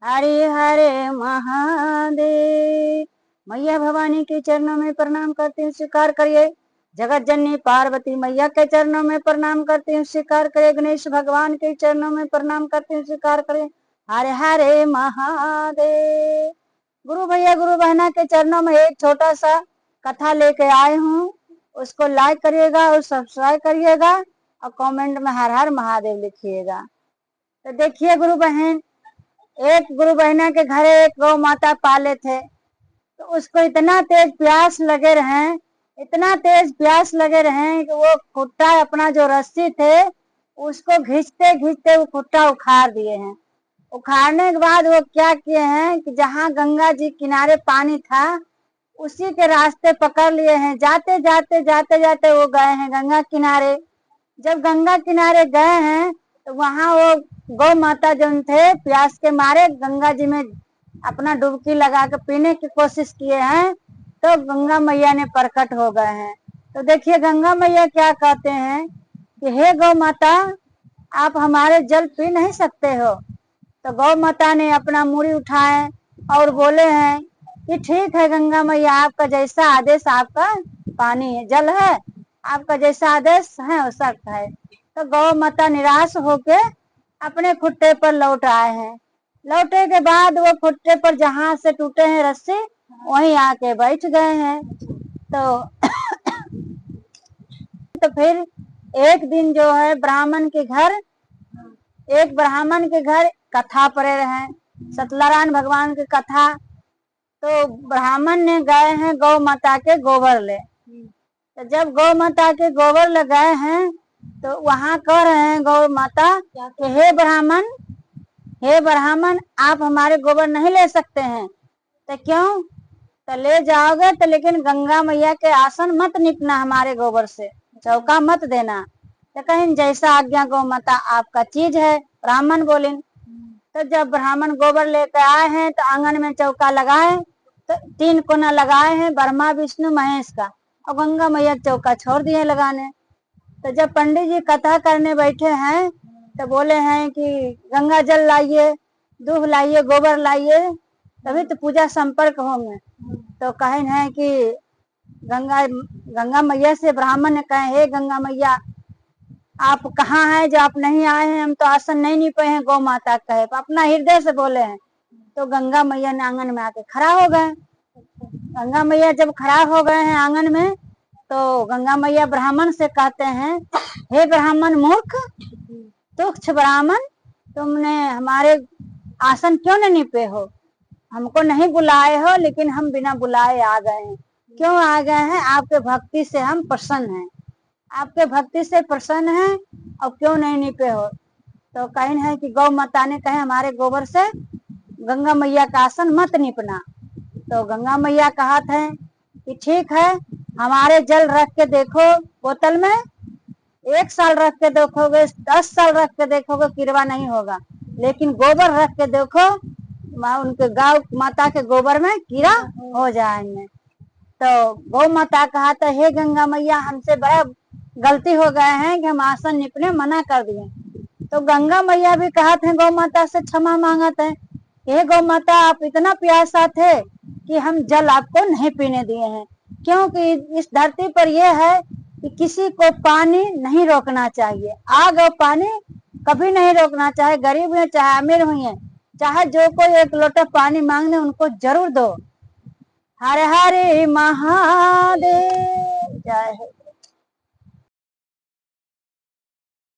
हरे हरे महादेव। मैया भवानी के चरणों में प्रणाम करती हूँ, स्वीकार करिए। जगत जननी पार्वती मैया के चरणों में प्रणाम करती हूँ, स्वीकार करिए। गणेश भगवान के चरणों में प्रणाम करती हूँ, स्वीकार करिए। हरे हरे महादेव। गुरु भैया गुरु बहना के चरणों में एक छोटा सा कथा लेके आए हूँ, उसको लाइक करिएगा और सब्सक्राइब करिएगा और कमेंट में हर हर महादेव लिखिएगा। तो देखिए गुरु बहन, एक गुरु बहना के घर एक गौ माता पाले थे, तो उसको इतना तेज प्यास लगे रहे, इतना तेज प्यास लगे रहे कि वो खुट्टा अपना जो रस्सी थे उसको घिंचते घिंचते वो खुट्टा उखाड़ दिए हैं। उखाड़ने के बाद वो क्या किए हैं कि जहाँ गंगा जी किनारे पानी था उसी के रास्ते पकड़ लिए हैं। जाते जाते जाते जाते वो गए हैं गंगा किनारे। जब गंगा किनारे गए हैं तो वहां वो गौ माता जो थे प्यास के मारे गंगा जी में अपना डुबकी लगा के पीने की कोशिश किए हैं, तो गंगा मैया ने प्रकट हो गए हैं। तो देखिए गंगा मैया क्या कहते हैं कि हे गौ माता, आप हमारे जल पी नहीं सकते हो। तो गौ माता ने अपना मुड़ी उठाए और बोले हैं कि ठीक है गंगा मैया, आपका जैसा आदेश, आपका पानी है, जल है, आपका जैसा आदेश है वैसा है। तो गौ माता निराश होके अपने खुट्टे पर लौट आए हैं। लौटे के बाद वो खुट्टे पर जहां से टूटे हैं रस्सी वहीं आके बैठ गए हैं। तो फिर एक दिन जो है एक ब्राह्मण के घर कथा पढ़े रहे, सत्यनारायण भगवान की कथा। तो ब्राह्मण ने गए हैं गौ माता के गोबर ले। तो जब गौ माता के गोबर ले गए हैं तो वहां कह रहे हैं गौ माता कि हे ब्राह्मण, आप हमारे गोबर नहीं ले सकते हैं। तो क्यों? तो ले जाओगे तो लेकिन गंगा मैया के आसन मत निपना, हमारे गोबर से चौका मत देना। तो कहीं जैसा आज्ञा गौ माता, आपका चीज है, ब्राह्मण बोले। तो जब ब्राह्मण गोबर लेकर आए हैं तो आंगन में चौका लगाए, तो 3 कोना लगाए हैं ब्रह्मा विष्णु महेश का, और गंगा मैया चौका छोड़ दिए लगाने। तो जब पंडित जी कथा करने बैठे हैं तो बोले हैं कि गंगा जल लाइए, दूध लाइए, गोबर लाइए, तभी तो पूजा संपर्क होंगे। तो कहे हैं कि गंगा मैया से ब्राह्मण ने कहे, हे गंगा मैया, आप कहाँ हैं जो आप नहीं आए हैं? हम तो आसन नहीं निपे हैं। गौ माता कहे अपना हृदय से बोले हैं। तो गंगा मैया ने आंगन में आके खड़ा हो गए। गंगा मैया जब खड़ा हो गए हैं आंगन में, तो गंगा मैया ब्राह्मण से कहते हैं, हे ब्राह्मण मूर्ख, तुच्छ ब्राह्मण, तुमने हमारे आसन क्यों नहीं निपे हो? हमको नहीं बुलाए हो, लेकिन हम बिना बुलाए आ गए हैं। क्यों आ गए हैं? आपके भक्ति से हम प्रसन्न हैं, आपके भक्ति से प्रसन्न हैं, और क्यों नहीं निपे हो? तो कहीं है कि गौ माता ने कहे हमारे गोबर से गंगा मैया का आसन मत निपना। तो गंगा मैया कहते हैं कि ठीक है, हमारे जल रख के देखो बोतल में, 1 साल रख के देखोगे, 10 साल रख के देखोगे, किरवा नहीं होगा, लेकिन गोबर रख के देखो, उनके गौ माता के गोबर में कीड़ा हो जाएंगे। तो गौ माता कहा था, हे गंगा मैया, हमसे बड़ा गलती हो गए हैं कि हम आसन निपने मना कर दिए। तो गंगा मैया भी कहते हैं गौ माता से क्षमा मांगते हैं, हे गौ माता, आप इतना प्यासा थे कि हम जल आपको नहीं पीने दिए हैं। क्योंकि इस धरती पर यह है कि किसी को पानी नहीं रोकना चाहिए, आग और पानी कभी नहीं रोकना, चाहे गरीब है चाहे अमीर हुई है, चाहे जो कोई एक लोटा पानी मांगने उनको जरूर दो। हरे हरे महादेव। जय हो।